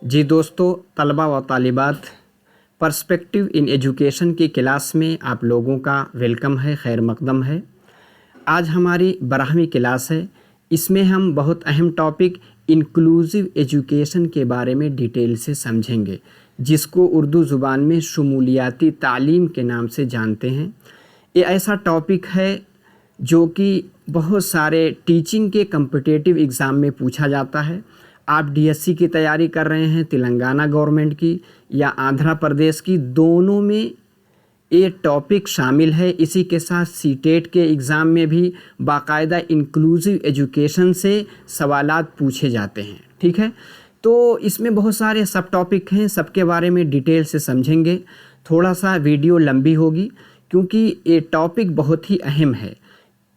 जी दोस्तों, तलबा व तालिबात, पर्सपेक्टिव इन एजुकेशन की क्लास में आप लोगों का वेलकम है, खैर मकदम है। आज हमारी 12वीं क्लास है। इसमें हम बहुत अहम टॉपिक इंक्लूसिव एजुकेशन के बारे में डिटेल से समझेंगे, जिसको उर्दू ज़ुबान में शमूलियाती तालीम के नाम से जानते हैं। ये ऐसा टॉपिक है जो कि बहुत सारे टीचिंग के कम्पिटिटिव एग्ज़ाम में पूछा जाता है। आप डीएससी की तैयारी कर रहे हैं, तेलंगाना गवर्नमेंट की या आंध्र प्रदेश की, दोनों में ये टॉपिक शामिल है। इसी के साथ सीटेट के एग्ज़ाम में भी बाकायदा इंक्लूसिव एजुकेशन से सवालात पूछे जाते हैं। ठीक है, तो इसमें बहुत सारे सब टॉपिक हैं, सबके बारे में डिटेल से समझेंगे। थोड़ा सा वीडियो लंबी होगी क्योंकि ये टॉपिक बहुत ही अहम है।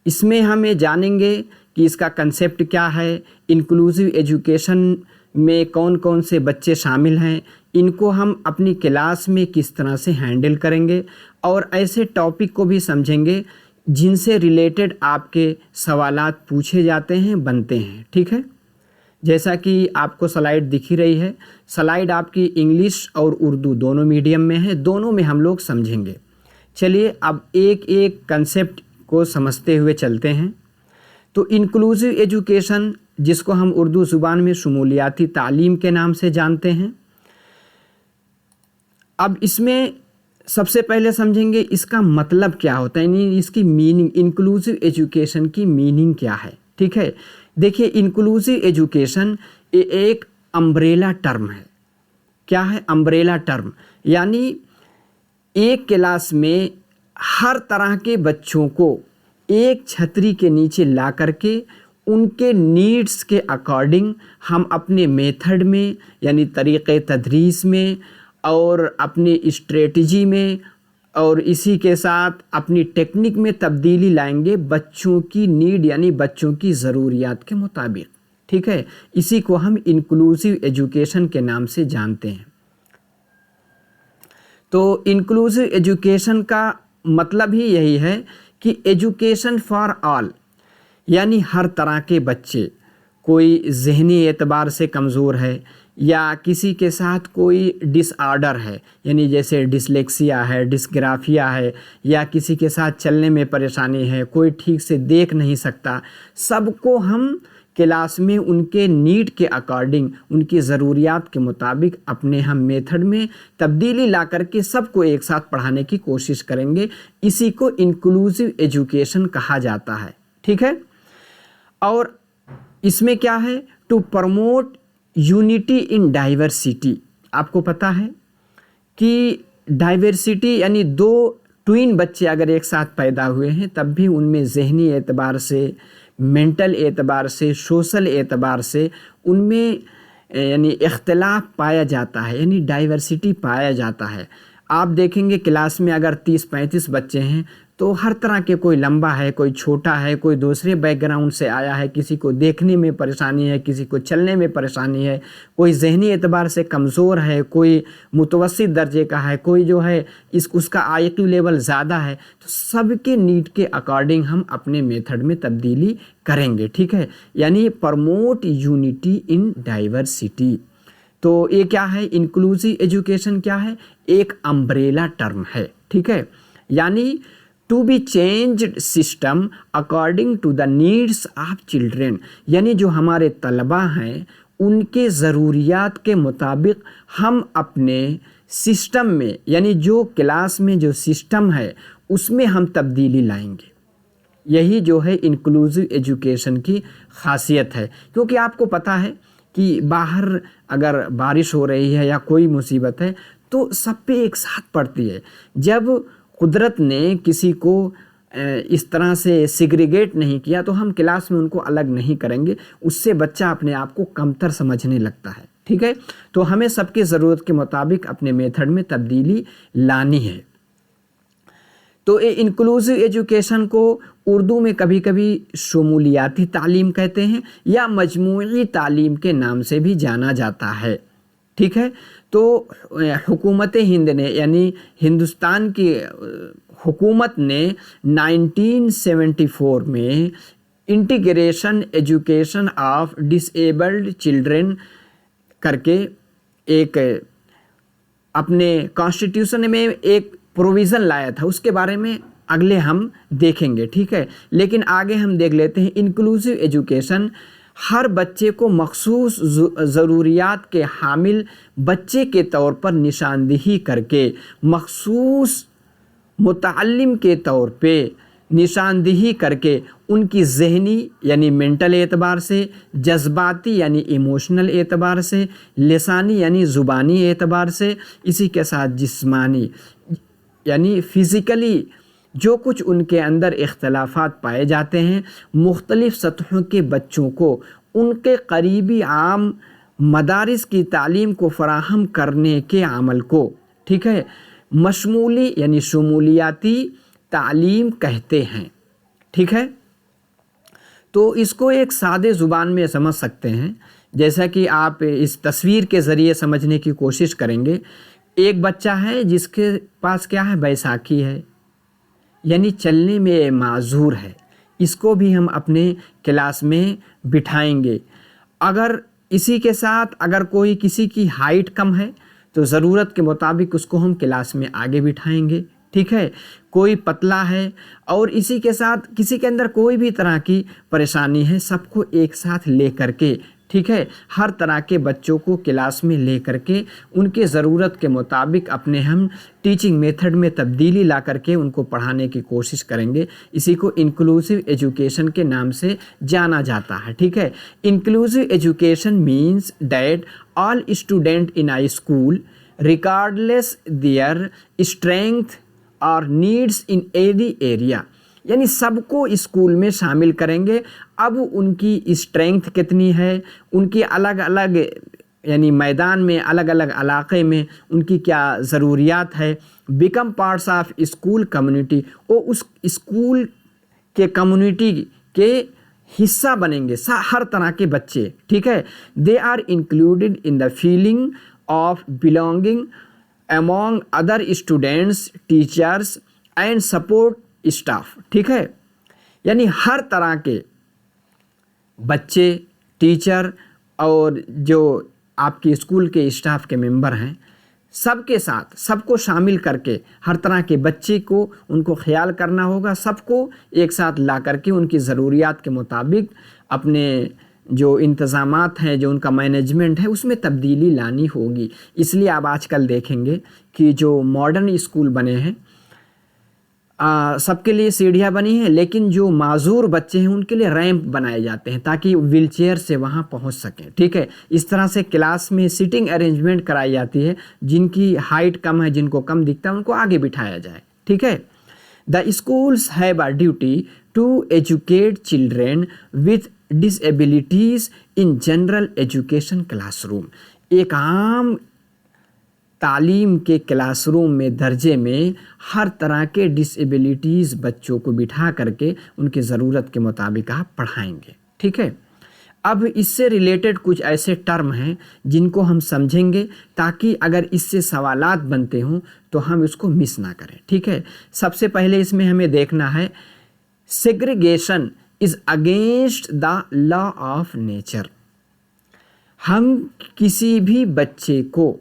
इसमें हम ये जानेंगे कि इसका कंसेप्ट क्या है, इंक्लूसिव एजुकेशन में कौन कौन से बच्चे शामिल हैं, इनको हम अपनी क्लास में किस तरह से हैंडल करेंगे, और ऐसे टॉपिक को भी समझेंगे जिनसे रिलेटेड आपके सवालात पूछे जाते हैं, बनते हैं। ठीक है, जैसा कि आपको स्लाइड दिख ही रही है। स्लाइड आपकी इंग्लिश और उर्दू दोनों मीडियम में है, दोनों में हम लोग समझेंगे। चलिए अब एक एक कंसेप्ट को समझते हुए चलते हैं। तो इंक्लूसिव एजुकेशन, जिसको हम उर्दू ज़ुबान में शमूलियाती तालीम के नाम से जानते हैं, अब इसमें सबसे पहले समझेंगे इसका मतलब क्या होता है, यानी इसकी मीनिंग, इंक्लूसिव एजुकेशन की मीनिंग क्या है। ठीक है, देखिए इंक्लूसिव एजुकेशन एक अम्ब्रेला टर्म है। क्या है अम्ब्रेला टर्म? यानी एक क्लास में हर तरह के बच्चों को एक छतरी के नीचे ला करके उनके नीड्स के अकॉर्डिंग हम अपने मेथड में, यानी तरीक़े तदरीस में और अपनी स्ट्रेटजी में और इसी के साथ अपनी टेक्निक में तब्दीली लाएंगे बच्चों की नीड, यानी बच्चों की ज़रूरियात के मुताबिक। ठीक है, इसी को हम इंक्लूसिव एजुकेशन के नाम से जानते हैं। तो इंक्लूसिव एजुकेशन का मतलब ही यही है कि एजुकेशन फॉर ऑल, यानी हर तरह के बच्चे, कोई ज़हनी एतबार से कमज़ोर है या किसी के साथ कोई डिसऑर्डर है, यानी जैसे डिसलेक्सिया है, डिस्ग्राफिया है, या किसी के साथ चलने में परेशानी है, कोई ठीक से देख नहीं सकता, सबको हम क्लास में उनके नीड के अकॉर्डिंग, उनकी ज़रूरियात के मुताबिक अपने हम मेथड में तब्दीली ला करके सबको एक साथ पढ़ाने की कोशिश करेंगे। इसी को इंक्लूसिव एजुकेशन कहा जाता है। ठीक है, और इसमें क्या है, to promote unity in diversity. आपको पता है कि डाइवर्सिटी यानी दो ट्विन बच्चे अगर एक साथ पैदा हुए हैं तब भी उनमें ज़हनी एतबार से, मेंटल एतबार से, सोशल एतबार से उनमें यानी इख्तलाफ पाया जाता है, यानी डाइवर्सिटी पाया जाता है। आप देखेंगे क्लास में अगर 30-35 बच्चे हैं तो हर तरह के, कोई लंबा है, कोई छोटा है, कोई दूसरे बैकग्राउंड से आया है, किसी को देखने में परेशानी है, किसी को चलने में परेशानी है, कोई ज़हनी एतबार से कमज़ोर है, कोई मुतवस्सित दर्जे का है, कोई जो है उसका आईक्यू लेवल ज़्यादा है। तो सबके नीड के अकॉर्डिंग हम अपने मेथड में तब्दीली करेंगे। ठीक है, यानी प्रमोट यूनिटी इन डाइवर्सिटी। तो ये क्या है, इंक्लूसिव एजुकेशन क्या है, एक अम्ब्रेला टर्म है। ठीक है, यानी to be changed system according to the needs of children, यानी जो हमारे तलबा हैं उनके ज़रूरियात के मुताबिक हम अपने सिस्टम में, यानी जो क्लास में जो सिस्टम है उसमें हम तब्दीली लाएंगे। यही जो है इंक्लूसिव एजुकेशन की खासियत है। क्योंकि आपको पता है कि बाहर अगर बारिश हो रही है या कोई मुसीबत है तो सब पे एक साथ पड़ती है। जब कुदरत ने किसी को इस तरह से सिग्रीगेट नहीं किया तो हम क्लास में उनको अलग नहीं करेंगे, उससे बच्चा अपने आप को कमतर समझने लगता है। ठीक है, तो हमें सबके ज़रूरत के मुताबिक अपने मेथड में तब्दीली लानी है। तो ये इंक्लूसिव एजुकेशन को उर्दू में कभी कभी शमूलियाती तालीम कहते हैं या मजमूई तालीम के नाम से भी जाना जाता है। ठीक है, तो हुकूमत हिंद ने, यानी हिंदुस्तान की हुकूमत ने 1974 में integration education of disabled children करके एक अपने कॉन्स्टिट्यूशन में एक प्रोविज़न लाया था, उसके बारे में अगले हम देखेंगे, ठीक है। लेकिन आगे हम देख लेते हैं इंक्लूसिव एजुकेशन हर बच्चे को मखसूस ज़रूरियात के हामिल बच्चे के तौर पर निशानदेही करके मखसूस मुतअल्लिम के तौर पे निशानदेही करके उनकी ज़हनी यानी मेंटल एतबार से, जज्बाती यानी इमोशनल एतबार से, लिसानी यानी ज़ुबानी एतबार से, इसी के साथ जिस्मानी यानी फ़िज़िकली जो कुछ उनके अंदर इख्तलाफात पाए जाते हैं, मुख्तलिफ़ सतहों के बच्चों को उनके करीबी आम मदारिस की तालीम को फ़राहम करने के अमल को, ठीक है, मशमूली यानी शमूलियाती तालीम कहते हैं, ठीक है। तो इसको एक सादे ज़ुबान में समझ सकते हैं, जैसा कि आप इस तस्वीर के ज़रिए समझने की कोशिश करेंगे। एक बच्चा है जिसके पास क्या है, बैसाखी है, यानी चलने में माजूर है, इसको भी हम अपने क्लास में बिठाएंगे। अगर इसी के साथ अगर कोई किसी की हाइट कम है तो ज़रूरत के मुताबिक उसको हम क्लास में आगे बिठाएंगे, ठीक है। कोई पतला है और इसी के साथ किसी के अंदर कोई भी तरह की परेशानी है, सबको एक साथ ले करके, ठीक है, हर तरह के बच्चों को क्लास में ले करके उनके ज़रूरत के मुताबिक अपने हम टीचिंग मेथड में तब्दीली ला करके उनको पढ़ाने की कोशिश करेंगे। इसी को इंक्लूसिव एजुकेशन के नाम से जाना जाता है, ठीक है। Inclusive education means that all student in I school regardless their strength और नीड्स इन एनी एरिया, यानी सबको स्कूल में शामिल करेंगे। अब उनकी स्ट्रेंथ कितनी है, उनकी अलग अलग यानी मैदान में अलग अलग इलाक़े में उनकी क्या ज़रूरियात है, become parts of school community, वो उस स्कूल के कम्युनिटी के हिस्सा बनेंगे हर तरह के बच्चे, ठीक है। They are included in the feeling of belonging among other students, teachers and support staff, ठीक है। यानी हर तरह के बच्चे, टीचर और जो आपके स्कूल के स्टाफ के मेंबर हैं, सबके साथ सबको शामिल करके हर तरह के बच्चे को उनको ख्याल करना होगा, सबको एक साथ ला करके उनकी ज़रूरियात के मुताबिक अपने जो इंतज़ामात हैं, जो उनका मैनेजमेंट है, उसमें तब्दीली लानी होगी। इसलिए आप आजकल देखेंगे कि जो मॉडर्न स्कूल बने हैं सबके लिए सीढ़ियाँ बनी हैं, लेकिन जो माजूर बच्चे हैं उनके लिए रैंप बनाए जाते हैं ताकि व्हीलचेयर से वहाँ पहुँच सकें, ठीक है। इस तरह से क्लास में सीटिंग अरेंजमेंट कराई जाती है, जिनकी हाइट कम है, जिनको कम दिखता है, उनको आगे बिठाया जाए, ठीक है। The schools have a duty to educate children with disabilities in general education classroom. एक आम तालीम के क्लासरूम में दर्जे में हर तरह के डिसेबिलिटीज़ बच्चों को बिठा करके उनकी ज़रूरत के मुताबिक आप पढ़ाएंगे, ठीक है। अब इससे रिलेटेड कुछ ऐसे टर्म हैं जिनको हम समझेंगे ताकि अगर इससे सवालात बनते हों तो हम इसको मिस ना करें, ठीक है। सबसे पहले इसमें हमें देखना है segregation is against the law of nature. हम किसी भी बच्चे को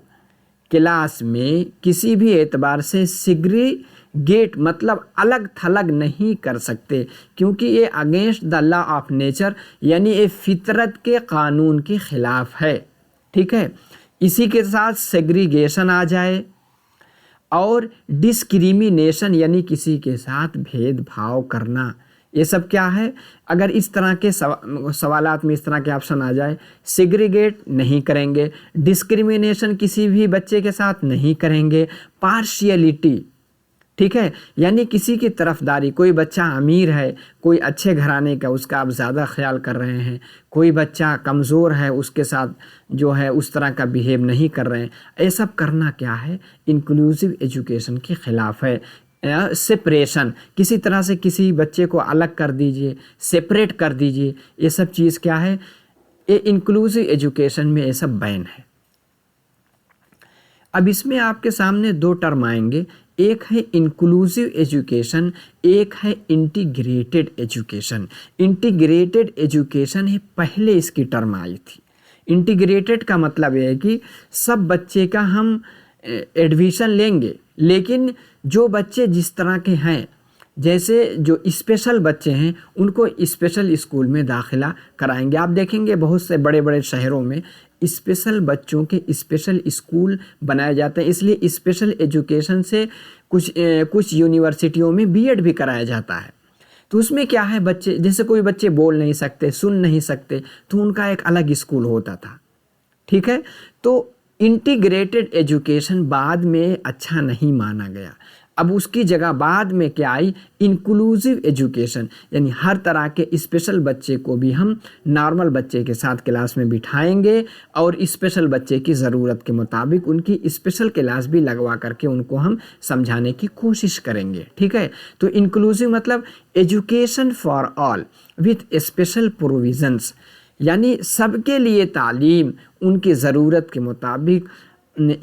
क्लास में किसी भी एतबार से सेग्रीगेट मतलब अलग थलग नहीं कर सकते, क्योंकि ये against the law of nature यानी ये फितरत के कानून के ख़िलाफ़ है, ठीक है। इसी के साथ सेग्रीगेशन आ जाए और डिस्क्रिमिनेशन यानी किसी के साथ भेदभाव करना, ये सब क्या है। अगर इस तरह के सवालात में इस तरह के ऑप्शन आ जाए, सेग्रीगेट नहीं करेंगे, डिस्क्रिमिनेशन किसी भी बच्चे के साथ नहीं करेंगे, पार्शियलिटी, ठीक है, यानी किसी की तरफदारी, कोई बच्चा अमीर है, कोई अच्छे घराने का, उसका आप ज़्यादा ख्याल कर रहे हैं, कोई बच्चा कमज़ोर है, उसके साथ जो है उस तरह का बिहेव नहीं कर रहे हैं, ये सब करना क्या है, इंक्लूसिव एजुकेशन के ख़िलाफ़ है। सेपरेशन, किसी तरह से किसी बच्चे को अलग कर दीजिए, सेपरेट कर दीजिए, ये सब चीज़ क्या है, ये इंक्लूसिव एजुकेशन में ये सब बैन है। अब इसमें आपके सामने दो टर्म आएंगे, एक है इंक्लूसिव एजुकेशन, एक है इंटीग्रेटेड एजुकेशन। इंटीग्रेटेड एजुकेशन है पहले इसकी टर्म आई थी, इंटीग्रेटेड का मतलब ये है कि सब बच्चे का हम एडमिशन लेंगे, लेकिन जो बच्चे जिस तरह के हैं, जैसे जो स्पेशल बच्चे हैं उनको स्पेशल स्कूल में दाखिला कराएंगे। आप देखेंगे बहुत से बड़े बड़े शहरों में स्पेशल बच्चों के स्पेशल स्कूल बनाए जाते हैं। इसलिए स्पेशल एजुकेशन से कुछ यूनिवर्सिटियों में बीएड भी कराया जाता है। तो उसमें क्या है, बच्चे जैसे कोई बच्चे बोल नहीं सकते, सुन नहीं सकते, तो उनका एक अलग स्कूल होता था। ठीक है, तो इंटीग्रेटेड एजुकेशन बाद में अच्छा नहीं माना गया। अब उसकी जगह बाद में क्या आई, इंक्लूसिव एजुकेशन, यानी हर तरह के स्पेशल बच्चे को भी हम नॉर्मल बच्चे के साथ क्लास में बिठाएंगे और स्पेशल बच्चे की ज़रूरत के मुताबिक उनकी स्पेशल क्लास भी लगवा करके उनको हम समझाने की कोशिश करेंगे। ठीक है, तो इंक्लूसिव मतलब education for all with special provisions, यानी सबके लिए तालीम उनकी ज़रूरत के मुताबिक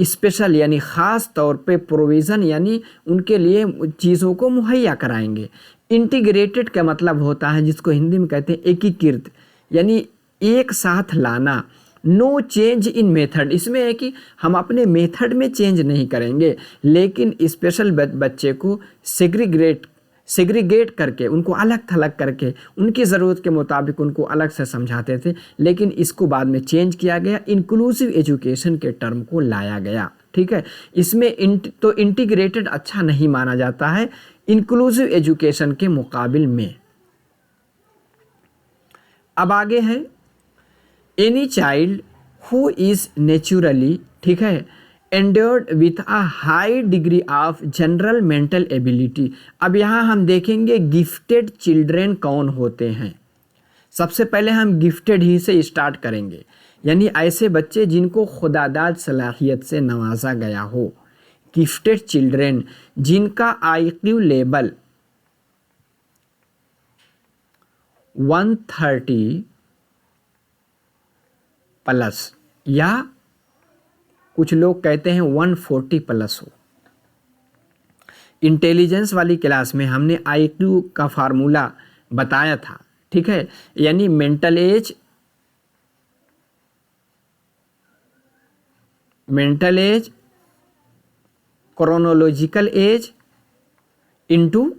स्पेशल यानी ख़ास तौर पे प्रोविज़न, यानी उनके लिए चीज़ों को मुहैया कराएंगे। इंटीग्रेटेड का मतलब होता है जिसको हिंदी में कहते हैं एकीकृत, यानी एक साथ लाना। नो चेंज इन मेथड, इसमें है कि हम अपने मेथड में चेंज नहीं करेंगे, लेकिन स्पेशल बच्चे को सेग्रीगेट करके, उनको अलग थलग करके उनकी ज़रूरत के मुताबिक उनको अलग से समझाते थे, लेकिन इसको बाद में चेंज किया गया, इंक्लूसिव एजुकेशन के टर्म को लाया गया। ठीक है, इसमें तो इंटीग्रेटेड अच्छा नहीं माना जाता है इंक्लूसिव एजुकेशन के मुकाबिल में। अब आगे है any child who is naturally, ठीक है, endured with a high degree of general mental ability. अब यहाँ हम देखेंगे गिफ्टेड चिल्ड्रेन कौन होते हैं। सबसे पहले हम गिफ्टेड ही से स्टार्ट करेंगे, यानी ऐसे बच्चे जिनको खुदादाद सलाहियत से नवाजा गया हो। गिफ्टेड चिल्ड्रेन जिनका IQ लेवल 130 प्लस या कुछ लोग कहते हैं 140 प्लस हो। इंटेलिजेंस वाली क्लास में हमने IQ का फार्मूला बताया था। ठीक है, यानी mental as chronological age into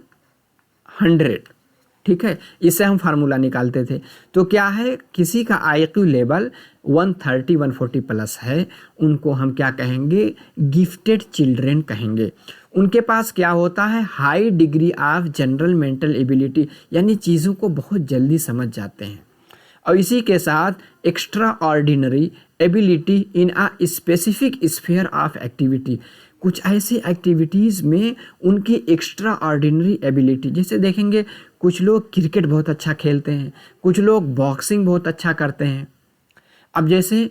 100। ठीक है, इससे हम फार्मूला निकालते थे। तो क्या है, किसी का IQ लेवल 130-140 प्लस है, उनको हम क्या कहेंगे, गिफ्टेड चिल्ड्रेन कहेंगे। उनके पास क्या होता है, high degree of general mental ability, यानी चीज़ों को बहुत जल्दी समझ जाते हैं, और इसी के साथ extra ordinary ability in a specific sphere of activity. कुछ ऐसी एक्टिविटीज़ में उनकी एक्स्ट्रा ऑर्डिनरी एबिलिटी, जैसे देखेंगे कुछ लोग क्रिकेट बहुत अच्छा खेलते हैं, कुछ लोग बॉक्सिंग बहुत अच्छा करते हैं। अब जैसे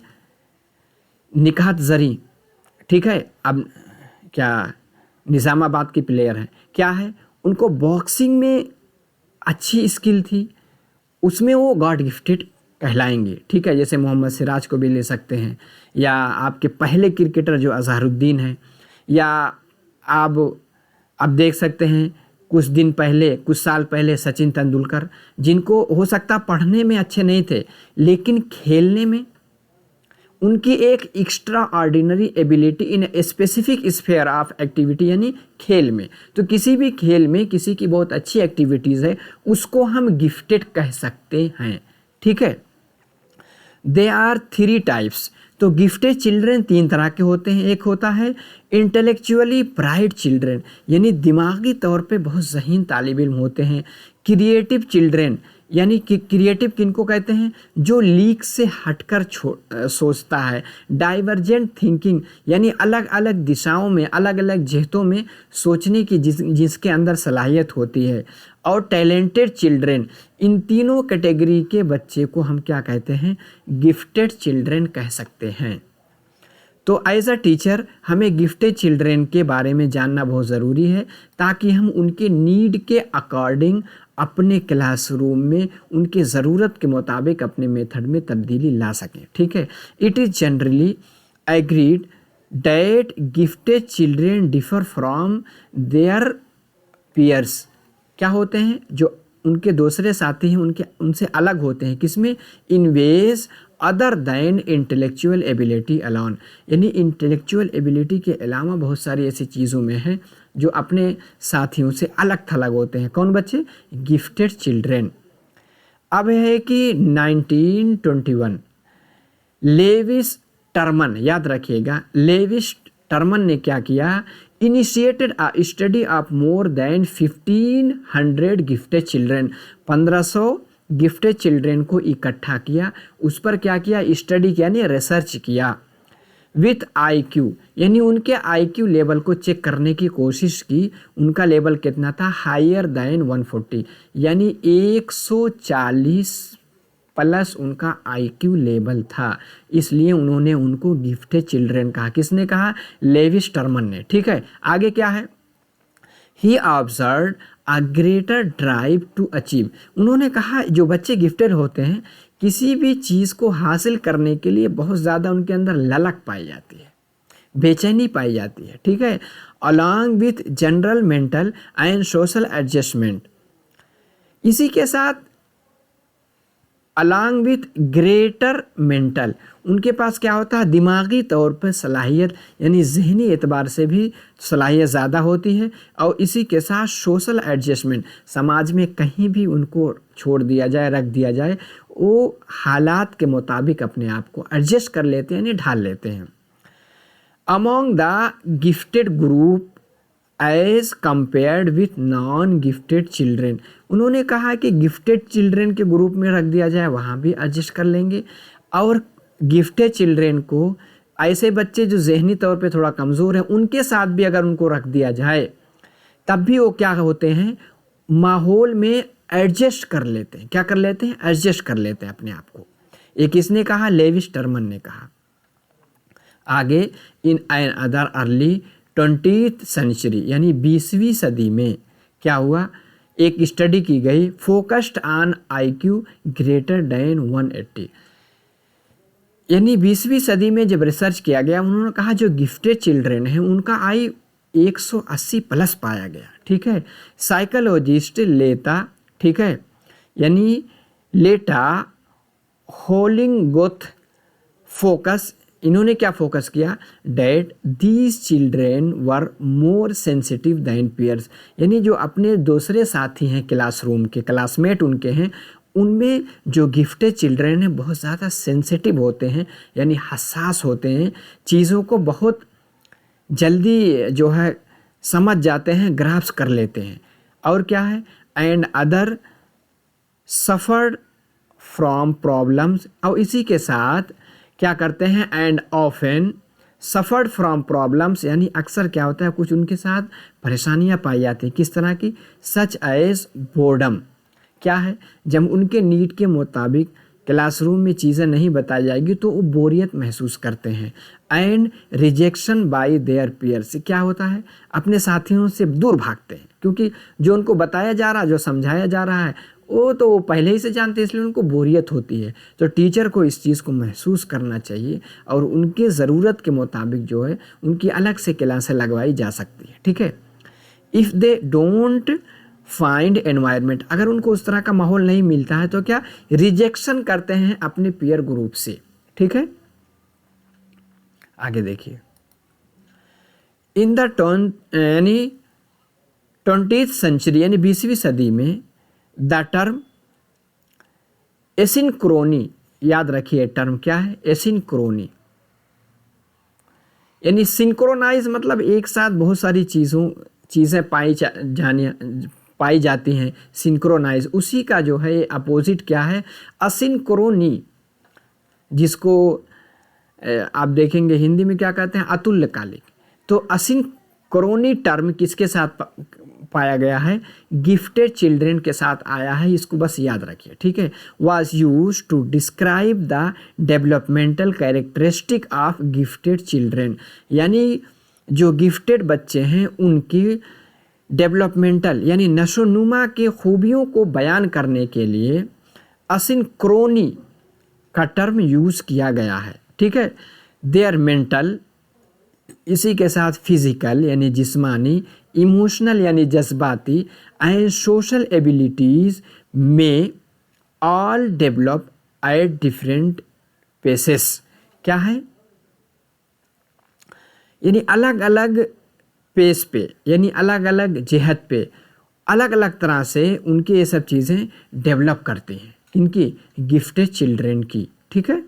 निकात ज़री, ठीक है, अब क्या निज़ामाबाद की प्लेयर हैं, क्या है, उनको बॉक्सिंग में अच्छी स्किल थी, उसमें वो गॉड गिफ्टेड कहलाएंगे। ठीक है, जैसे मोहम्मद सिराज को भी ले सकते हैं, या आपके पहले क्रिकेटर जो अजहरुद्दीन हैं, या आप देख सकते हैं कुछ साल पहले सचिन तेंदुलकर, जिनको हो सकता पढ़ने में अच्छे नहीं थे, लेकिन खेलने में उनकी एक extra ordinary ability in specific sphere of activity, यानी खेल में। तो किसी भी खेल में किसी की बहुत अच्छी एक्टिविटीज़ है, उसको हम गिफ्टेड कह सकते हैं। ठीक है, दे आर 3 टाइप्स। तो गिफ्टेड चिल्ड्रेन 3 तरह के होते हैं। एक होता है इंटेलेक्चुअली ब्राइट चिल्ड्रेन, यानी दिमागी तौर पे बहुत ज़हीन तालिब इल्म होते हैं। क्रिएटिव चिल्ड्रेन, यानी कि क्रिएटिव किनको कहते हैं, जो लीक से हटकर सोचता है। डाइवर्जेंट थिंकिंग, यानी अलग अलग दिशाओं में, अलग अलग जिहतों में सोचने की जिसके अंदर सलाहियत होती है। और टैलेंटेड चिल्ड्रेन, इन तीनों कैटेगरी के बच्चे को हम क्या कहते हैं, गिफ्टेड चिल्ड्रेन कह सकते हैं। तो एज अ टीचर हमें गिफ्टेड चिल्ड्रेन के बारे में जानना बहुत ज़रूरी है, ताकि हम उनके नीड के अकॉर्डिंग अपने क्लासरूम में उनके ज़रूरत के मुताबिक अपने मेथड में तब्दीली ला सकें। ठीक है, it is generally agreed that gifted children differ from their peers. क्या होते हैं, जो उनके दूसरे साथी हैं उनसे अलग होते हैं, किसमें, in ways other than intellectual ability alone, यानी इंटेलेक्चुअल एबिलिटी के अलावा बहुत सारी ऐसी चीज़ों में है जो अपने साथियों से अलग थलग होते हैं। कौन बच्चे? Gifted children. अब है कि 1921 लेविस टर्मन, याद रखिएगा, लेविस टर्मन ने क्या किया? Initiated a study of more than 1500 gifted children, 1500 gifted children को इकट्ठा किया, उस पर क्या किया? स्टडी किया, यानी रिसर्च किया। विथ IQ, यानी उनके IQ लेवल को चेक करने की कोशिश की। उनका लेवल कितना था? हायर दैन 140, यानी 140 प्लस उनका IQ लेवल था, इसलिए उन्होंने उनको गिफ्टेड चिल्ड्रेन कहा। किसने कहा? लेविस टर्मन ने। ठीक है, आगे क्या है? He observe a greater drive to achieve, उन्होंने कहा जो बच्चे गिफ्टेड होते हैं किसी भी चीज़ को हासिल करने के लिए बहुत ज़्यादा उनके अंदर ललक पाई जाती है, बेचैनी पाई जाती है। ठीक है, along with general mental and social adjustment, इसी के साथ अलॉन्ग विथ ग्रेटर मेंटल, उनके पास क्या होता है? दिमागी तौर पर सलाहियत, यानी जहनी एतबार से भी सलाहियत ज़्यादा होती है। और इसी के साथ सोशल एडजस्टमेंट, समाज में कहीं भी उनको छोड़ दिया जाए, रख दिया जाए, वो हालात के मुताबिक अपने आप को एडजस्ट कर लेते हैं, यानी ढाल लेते हैं। Among the gifted group as compared with non gifted children, उन्होंने कहा कि गिफ्टेड चिल्ड्रेन के ग्रुप में रख दिया जाए, वहाँ भी एडजस्ट कर लेंगे। और गिफ्टेड चिल्ड्रेन को, ऐसे बच्चे जो जहनी तौर पे थोड़ा कमज़ोर हैं, उनके साथ भी अगर उनको रख दिया जाए तब भी वो क्या होते हैं? माहौल में एडजस्ट कर लेते हैं। क्या कर लेते हैं? एडजस्ट कर लेते हैं अपने आप को। ये किसने कहा? लेविस टर्मन ने कहा। आगे, in an other early 20th century, यानी 20वीं सदी में क्या हुआ? एक स्टडी की गई, focused on IQ greater than 180, यानी 20वीं सदी में जब रिसर्च किया गया, उन्होंने कहा जो गिफ्टेड चिल्ड्रेन हैं उनका IQ 180 प्लस पाया गया। ठीक है, साइकोलॉजिस्ट लेता, ठीक है, यानी लेटा होलिंगोथ फोकस, इन्होंने क्या फोकस किया? That these children were more sensitive than peers, यानी जो अपने दूसरे साथी हैं क्लासरूम के, क्लासमेट उनके हैं, उनमें जो गिफ्टेड चिल्ड्रेन हैं बहुत ज़्यादा सेंसिटिव होते हैं, यानी हसास होते हैं, चीज़ों को बहुत जल्दी जो है समझ जाते हैं, ग्रास्प कर लेते हैं। और क्या है? And other suffered from problems, और इसी के साथ क्या करते हैं? And often suffered from problems, यानी अक्सर क्या होता है? कुछ उनके साथ परेशानियां पाई जाती हैं। किस तरह की? सच एज बोर्डम, क्या है? जब उनके नीड के मुताबिक क्लासरूम में चीज़ें नहीं बताई जाएगी तो वो बोरियत महसूस करते हैं। And rejection by their peers, क्या होता है? अपने साथियों से दूर भागते हैं, क्योंकि जो उनको बताया जा रहा, जो समझाया जा रहा है, वो तो पहले ही से जानते हैं, इसलिए उनको बोरियत होती है। तो टीचर को इस चीज़ को महसूस करना चाहिए और उनके ज़रूरत के मुताबिक जो है उनकी अलग से क्लासें लगवाई जा सकती है। ठीक है, if they don't find environment, अगर उनको उस तरह का माहौल नहीं मिलता है तो क्या? रिजेक्शन करते हैं अपने पीयर ग्रुप से। ठीक है, आगे देखिए, इन द 20th सेंचुरी, यानी 20वीं सदी में द टर्म एसिनक्रोनी, याद रखिए टर्म क्या है? एसिनक्रोनी, यानी सिंक्रोनाइज मतलब एक साथ बहुत सारी चीज़ें पाई जाती हैं, सिंक्रोनाइज, उसी का जो है अपोजिट क्या है? असिंक्रोनी, जिसको आप देखेंगे हिंदी में क्या कहते हैं? अतुल्यकालिक। तो असिंक्रोनी टर्म किसके साथ पाया गया है? गिफ्टेड चिल्ड्रेन के साथ आया है, इसको बस याद रखिए। ठीक है, was used to describe the developmental characteristic of gifted children, यानी जो गिफ्टेड बच्चे हैं उनकी डेवलपमेंटल यानी नशोनुमा की खूबियों को बयान करने के लिए असिंक्रोनी का टर्म यूज़ किया गया है। ठीक है, देयर मेंटल, इसी के साथ फिजिकल यानी जिस्मानी, इमोशनल यानी जज्बाती, एंड सोशल एबिलिटीज़ में all develop at different paces. क्या है? यानी अलग अलग पेस पे, यानी अलग अलग जिहत पे अलग अलग तरह से उनकी ये सब चीज़ें डेवलप करते हैं। इनकी गिफ्टेड चिल्ड्रेन की, ठीक है।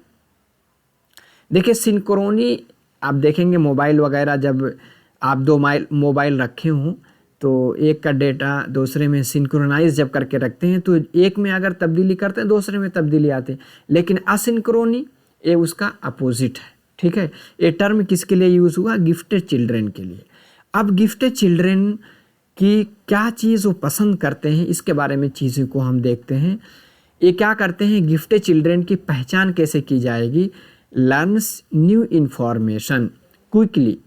देखिए सिंक्रोनी, आप देखेंगे मोबाइल वगैरह, जब आप दो मोबाइल रखे हों तो एक का डेटा दूसरे में सिंक्रोनाइज जब करके रखते हैं तो एक में अगर तब्दीली करते हैं दूसरे में तब्दीली आती है, लेकिन असिंक्रोनी ये उसका अपोजिट है, ठीक है। ये टर्म किसके लिए यूज़ हुआ? गिफ्टेड चिल्ड्रेन के लिए। अब गिफ्टेड चिल्ड्रेन की क्या चीज़ वो पसंद करते हैं, इसके बारे में चीज़ों को हम देखते हैं। ये क्या करते हैं? गिफ्टेड चिल्ड्रेन की पहचान कैसे की जाएगी? Learns new information quickly.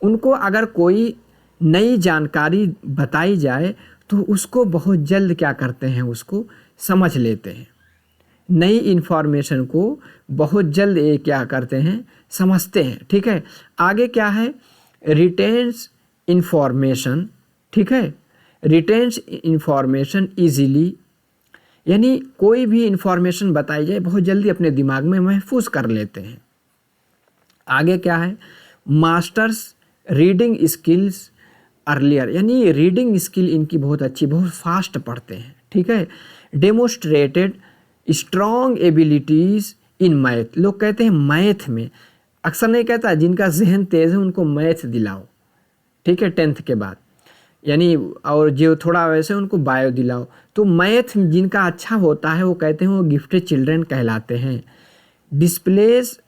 उनको अगर कोई नई जानकारी बताई जाए तो उसको बहुत जल्द क्या करते हैं? उसको समझ लेते हैं। नई इन्फॉर्मेशन को बहुत जल्द ये क्या करते हैं? समझते हैं, ठीक है। आगे क्या है? रिटेन्स इन्फॉर्मेशन, ठीक है। रिटेन्स इन्फॉर्मेशन ईजीली, यानी कोई भी इन्फॉर्मेशन बताई जाए बहुत जल्दी अपने दिमाग में महफूज कर लेते हैं। आगे क्या है? मास्टर्स रीडिंग स्किल्स अर्लियर, यानी रीडिंग स्किल इनकी बहुत अच्छी, बहुत फास्ट पढ़ते हैं, ठीक है। Demonstrated strong abilities in math. लोग कहते हैं मैथ में, अक्सर नहीं कहता जिनका जहन तेज़ है उनको मैथ दिलाओ, ठीक है, 10th के बाद, यानी और जो थोड़ा वैसे उनको बायो दिलाओ। तो मैथ जिनका अच्छा होता है वो कहते हैं वो गिफ्टेड चिल्ड्रन कहलाते हैं। डिस्प्लेस,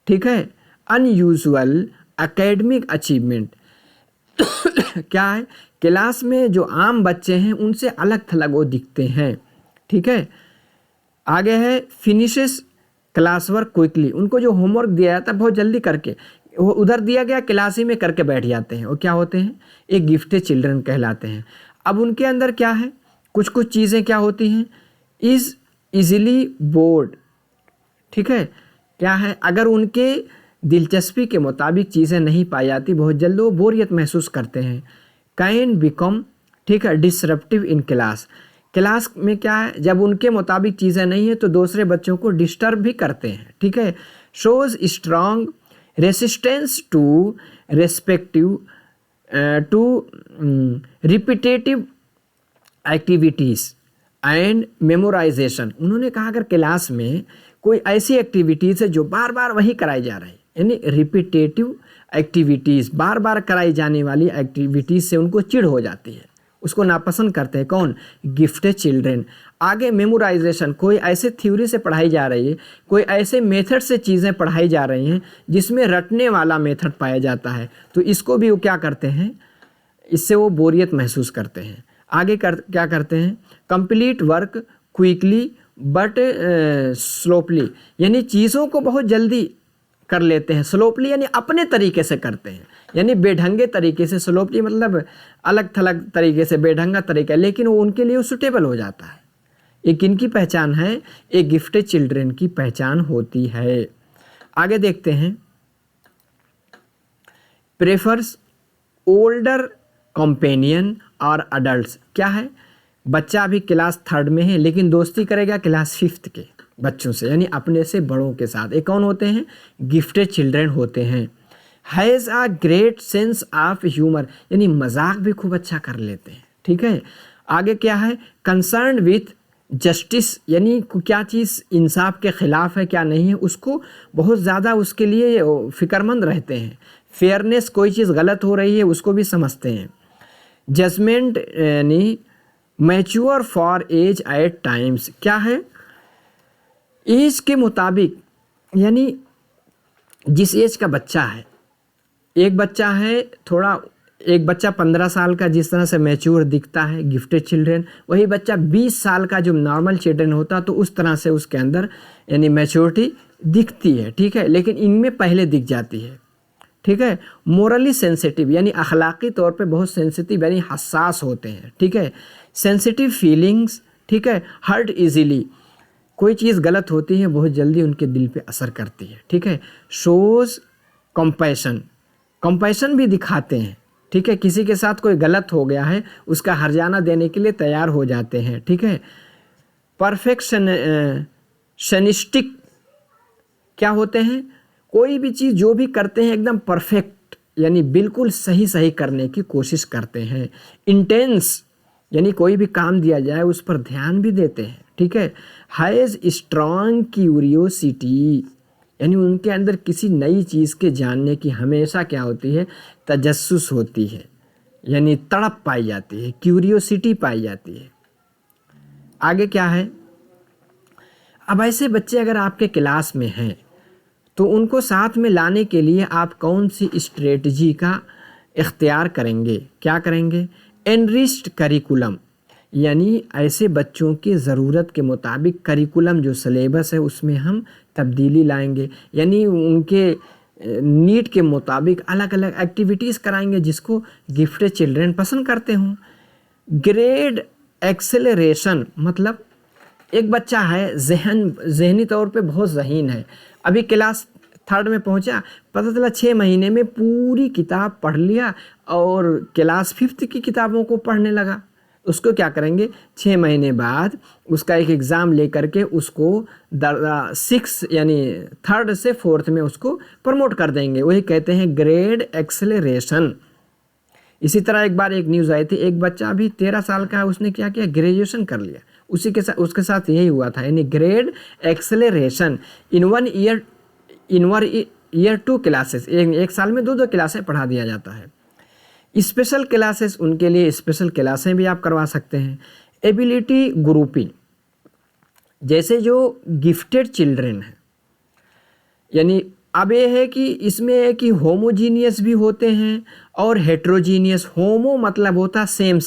ठीक है, अनयूजुअल एकेडमिक अचीवमेंट। क्या है? क्लास में जो आम बच्चे हैं उनसे अलग थलग वो दिखते हैं, ठीक है। आगे है फिनिशेस क्लास वर्क क्विकली। उनको जो होमवर्क दिया जाता है बहुत जल्दी करके, वो उधर दिया गया क्लास ही में करके बैठ जाते हैं। वो क्या होते हैं? एक गिफ्टेड चिल्ड्रन कहलाते हैं। अब उनके अंदर क्या है? कुछ कुछ चीज़ें क्या होती हैं? इज़ इजीली बोर्ड, ठीक है। क्या है? अगर उनके दिलचस्पी के मुताबिक चीज़ें नहीं पाई जाती बहुत जल्द वो बोरियत महसूस करते हैं। कैन बिकम, ठीक है, डिसरप्टिव इन क्लास। क्लास में क्या है? जब उनके मुताबिक चीज़ें नहीं है तो दूसरे बच्चों को डिस्टर्ब भी करते हैं, ठीक है। Shows strong resistance to respective to repetitive activities and memorisation. उन्होंने कहा अगर क्लास में कोई ऐसी एक्टिविटीज़ है जो बार बार वही कराई जा रही है, यानी रिपीटेटिव एक्टिविटीज़, बार बार कराई जाने वाली एक्टिविटीज़ से उनको चिढ़ हो जाती है, उसको नापसंद करते हैं। कौन? Gifted children. आगे मेमोराइजेशन, कोई ऐसे थ्योरी से पढ़ाई जा रही है, कोई ऐसे मेथड से चीज़ें पढ़ाई जा रही हैं जिसमें रटने वाला मेथड पाया जाता है, तो इसको भी वो क्या करते हैं? इससे वो बोरियत महसूस करते हैं। आगे क्या करते हैं? कंप्लीट वर्क क्विकली बट स्लोपली, यानी चीज़ों को बहुत जल्दी कर लेते हैं। स्लोपली यानी अपने तरीके से करते हैं, यानी बेढंगे तरीके से। स्लोपली मतलब अलग थलग तरीके से, बेढंगा तरीका, लेकिन वो उनके लिए सूटेबल हो जाता है। एक किनकी पहचान है? एक गिफ्टेड चिल्ड्रन की पहचान होती है। आगे देखते हैं। प्रेफर्स ओल्डर कंपेनियन और अडल्ट्स। क्या है? बच्चा अभी क्लास 3rd में है लेकिन दोस्ती करेगा क्लास 5th के बच्चों से, यानी अपने से बड़ों के साथ। ये कौन होते हैं? गिफ्टेड चिल्ड्रन होते हैं। Has a great sense of humour, यानी मजाक भी खूब अच्छा कर लेते हैं, ठीक है। आगे क्या है? कंसर्न विथ जस्टिस, यानी क्या चीज़ इंसाफ के ख़िलाफ़ है क्या नहीं है उसको बहुत ज़्यादा उसके लिए फ़िक्रमंद रहते हैं। फेयरनेस, कोई चीज़ गलत हो रही है उसको भी समझते हैं। जजमेंट यानी mature for age at times. क्या है? एज के मुताबिक, यानी जिस एज का बच्चा है, एक बच्चा है थोड़ा, एक बच्चा 15 साल का जिस तरह से मैच्योर दिखता है गिफ्टेड चिल्ड्रन, वही बच्चा 20 साल का जो नॉर्मल चिल्ड्रन होता तो उस तरह से उसके अंदर यानी मैच्योरिटी दिखती है, ठीक है, लेकिन इनमें पहले दिख जाती है, ठीक है। मोरली सेंसिटिव, यानी अखलाकी तौर पे बहुत सेंसिटिव यानी हसास होते हैं, ठीक है। सेंसिटिव फीलिंग्स, ठीक है। हर्ट इजीली, कोई चीज़ गलत होती है बहुत जल्दी उनके दिल पे असर करती है, ठीक है। शोज़ कंपैशन, कंपैशन भी दिखाते हैं, ठीक है। किसी के साथ कोई गलत हो गया है उसका हर्जाना देने के लिए तैयार हो जाते हैं, ठीक है। परफेक्शनिस्टिक क्या होते हैं, कोई भी चीज़ जो भी करते हैं एकदम परफेक्ट यानी बिल्कुल सही सही करने की कोशिश करते हैं। इंटेंस यानी कोई भी काम दिया जाए उस पर ध्यान भी देते हैं, ठीक है। हैज़ स्ट्रॉन्ग क्यूरियोसिटी यानी उनके अंदर किसी नई चीज़ के जानने की हमेशा क्या होती है, तजस्सुस होती है, यानी तड़प पाई जाती है, क्यूरियोसिटी पाई जाती है। आगे क्या है, अब ऐसे बच्चे अगर आपके क्लास में हैं तो उनको साथ में लाने के लिए आप कौन सी स्ट्रेटजी का इख्तियार करेंगे, क्या करेंगे, एनरिच्ड करिकुलम यानी ऐसे बच्चों की ज़रूरत के मुताबिक करिकुलम जो सिलेबस है उसमें हम तब्दीली लाएंगे, यानी उनके नीड के मुताबिक अलग अलग एक्टिविटीज़ कराएंगे जिसको गिफ्टेड चिल्ड्रन पसंद करते हों। ग्रेड एक्सेलरेशन मतलब एक बच्चा है जहनी तौर पे बहुत ज़हीन है, अभी क्लास 3rd में पहुंचा, पता चला 6 महीने में पूरी किताब पढ़ लिया और क्लास 5th की किताबों को पढ़ने लगा। उसको क्या करेंगे, 6 महीने बाद उसका एक एग्ज़ाम लेकर के उसको 6 यानी 3rd से 4th में उसको प्रमोट कर देंगे, वही कहते हैं ग्रेड एक्सेलरेशन। इसी तरह एक बार एक न्यूज़ आई थी, एक बच्चा अभी 13 साल का है, उसने क्या किया, ग्रेजुएशन कर लिया, उसी के साथ उसके साथ यही हुआ था, यानी ग्रेड एक्सेलरेशन। इन 1 ईयर 2 क्लासेस, एक साल में 2 क्लासें पढ़ा दिया जाता है। स्पेशल क्लासेस, उनके लिए स्पेशल क्लासें भी आप करवा सकते हैं। एबिलिटी ग्रुपिंग, जैसे जो गिफ्टेड चिल्ड्रन हैं, यानी अब ये है कि इसमें है कि होमोजीनियस भी होते हैं और हेट्रोजीनियस। होमो मतलब होता सेम,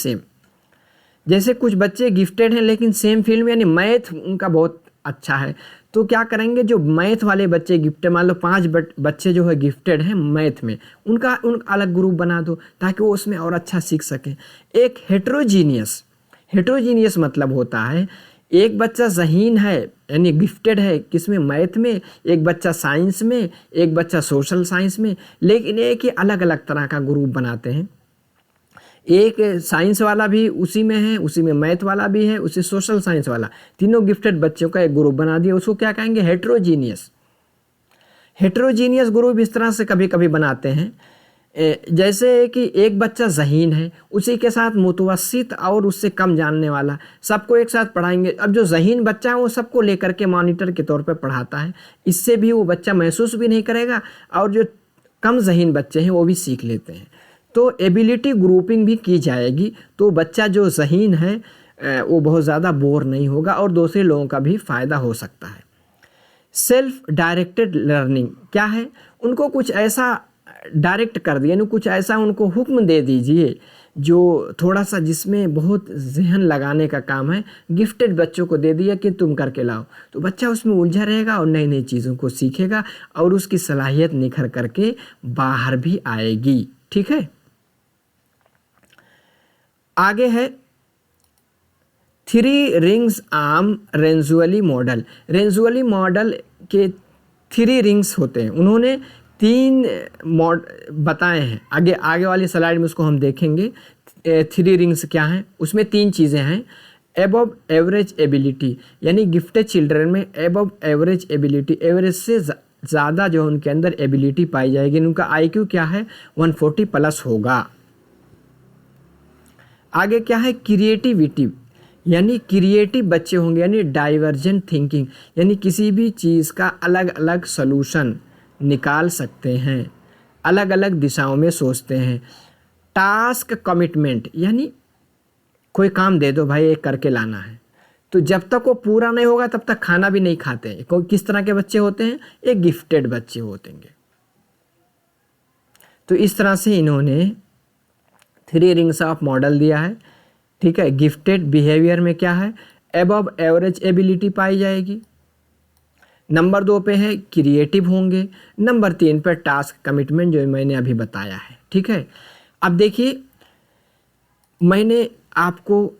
जैसे कुछ बच्चे गिफ्टेड हैं लेकिन सेम फील्ड में, यानी मैथ उनका बहुत अच्छा है, तो क्या करेंगे, जो मैथ वाले बच्चे गिफ्टेड, मान लो 5 बच्चे जो है गिफ्टेड हैं मैथ में, उनका अलग ग्रुप बना दो ताकि वो उसमें और अच्छा सीख सकें। एक हेट्रोजीनियस मतलब होता है एक बच्चा ज़हीन है यानी गिफ्टेड है किसमें, मैथ में, एक बच्चा साइंस में, एक बच्चा सोशल साइंस में, लेकिन एक ही अलग अलग तरह का ग्रुप बनाते हैं। एक साइंस वाला भी उसी में है, उसी में मैथ वाला भी है, उसी सोशल साइंस वाला, तीनों गिफ्टेड बच्चों का एक ग्रुप बना दिया, उसको क्या कहेंगे, हेट्रोजीनियस ग्रुप इस तरह से कभी कभी बनाते हैं, जैसे कि एक बच्चा ज़हीन है उसी के साथ मुतवस्सित और उससे कम जानने वाला, सबको एक साथ पढ़ाएंगे। अब जो ज़हीन बच्चा है वो सबको लेकर के मॉनिटर के तौर पे पढ़ाता है, इससे भी वो बच्चा महसूस भी नहीं करेगा और जो कम ज़हीन बच्चे हैं वो भी सीख लेते हैं। तो एबिलिटी ग्रुपिंग भी की जाएगी तो बच्चा जो ज़हीन है वो बहुत ज़्यादा बोर नहीं होगा और दूसरे लोगों का भी फ़ायदा हो सकता है। सेल्फ डायरेक्टेड लर्निंग क्या है, उनको कुछ ऐसा डायरेक्ट कर दिया, यानी कुछ ऐसा उनको हुक्म दे दीजिए जो थोड़ा सा जिसमें बहुत जहन लगाने का काम है, गिफ्टेड बच्चों को दे दिया कि तुम करके लाओ, तो बच्चा उसमें उलझा रहेगा और नई नई चीज़ों को सीखेगा और उसकी सलाहियत निखर करके बाहर भी आएगी, ठीक है। आगे है 3 रिंग्स आर्म रेंजुअली मॉडल। रेंजुअली मॉडल के 3 रिंग्स होते हैं, उन्होंने 3 बताए हैं, आगे वाली स्लाइड में उसको हम देखेंगे 3 रिंग्स क्या हैं। उसमें 3 चीज़ें हैं, एबव एवरेज एबिलिटी, यानी गिफ्टेड चिल्ड्रन में एबव एवरेज एबिलिटी, एवरेज से ज़्यादा जो उनके अंदर एबिलिटी पाई जाएगी, उनका IQ क्या है 140 प्लस होगा। आगे क्या है, क्रिएटिविटी, यानी क्रिएटिव बच्चे होंगे, यानी डाइवर्जेंट थिंकिंग, यानी किसी भी चीज़ का अलग अलग सलूशन निकाल सकते हैं, अलग अलग दिशाओं में सोचते हैं। टास्क कमिटमेंट, यानी कोई काम दे दो भाई, एक करके लाना है, तो जब तक वो पूरा नहीं होगा तब तक खाना भी नहीं खाते हैं। किस तरह के बच्चे होते हैं, एक गिफ्टेड बच्चे होते हैं। तो इस तरह से इन्होंने 3 रिंग्स ऑफ मॉडल दिया है, ठीक है। गिफ्टेड बिहेवियर में क्या है, एबव एवरेज एबिलिटी पाई जाएगी, नंबर 2 पे है क्रिएटिव होंगे, नंबर 3 पे टास्क कमिटमेंट जो मैंने अभी बताया है, ठीक है। अब देखिए मैंने आपको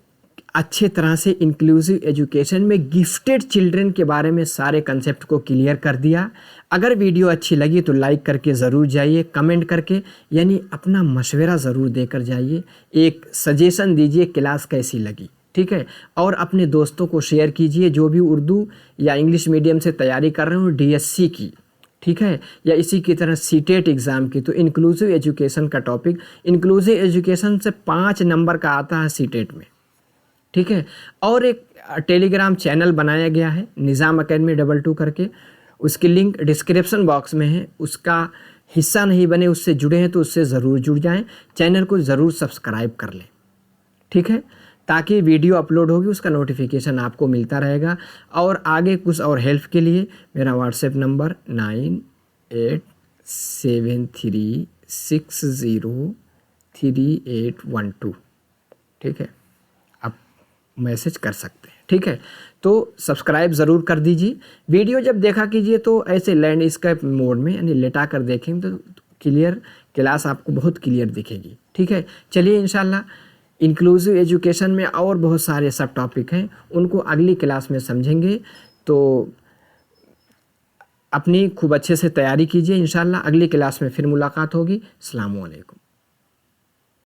अच्छे तरह से इंक्लूसिव एजुकेशन में गिफ्टेड चिल्ड्रन के बारे में सारे कंसेप्ट को क्लियर कर दिया। अगर वीडियो अच्छी लगी तो लाइक करके ज़रूर जाइए, कमेंट करके यानी अपना मशवरा ज़रूर देकर जाइए, एक सजेशन दीजिए क्लास कैसी लगी, ठीक है। और अपने दोस्तों को शेयर कीजिए जो भी उर्दू या इंग्लिश मीडियम से तैयारी कर रहे हो DSC की, ठीक है, या इसी की तरह सीटेट एग्ज़ाम की, तो इंक्लूसिव एजुकेशन का टॉपिक, इंक्लूसिव एजुकेशन से 5 नंबर का आता है सीटेट में, ठीक है। और एक टेलीग्राम चैनल बनाया गया है निज़ाम अकेडमी 22 करके, उसकी लिंक डिस्क्रिप्शन बॉक्स में है। उसका हिस्सा नहीं बने, उससे जुड़े हैं तो उससे ज़रूर जुड़ जाएं, चैनल को ज़रूर सब्सक्राइब कर लें, ठीक है, ताकि वीडियो अपलोड होगी उसका नोटिफिकेशन आपको मिलता रहेगा। और आगे कुछ और हेल्प के लिए मेरा व्हाट्सएप नंबर 9873603812, ठीक है, आप मैसेज कर सकते हैं, ठीक है। तो सब्सक्राइब ज़रूर कर दीजिए, वीडियो जब देखा कीजिए तो ऐसे लैंडस्केप मोड में यानी लेटा कर देखेंगे तो क्लियर क्लास आपको बहुत क्लियर दिखेगी, ठीक है। चलिए इंशाल्लाह इंक्लूसिव एजुकेशन में और बहुत सारे सब टॉपिक हैं, उनको अगली क्लास में समझेंगे। तो अपनी खूब अच्छे से तैयारी कीजिए, इंशाल्लाह अगली क्लास में फिर मुलाकात होगी। अस्सलामु अलैकुम।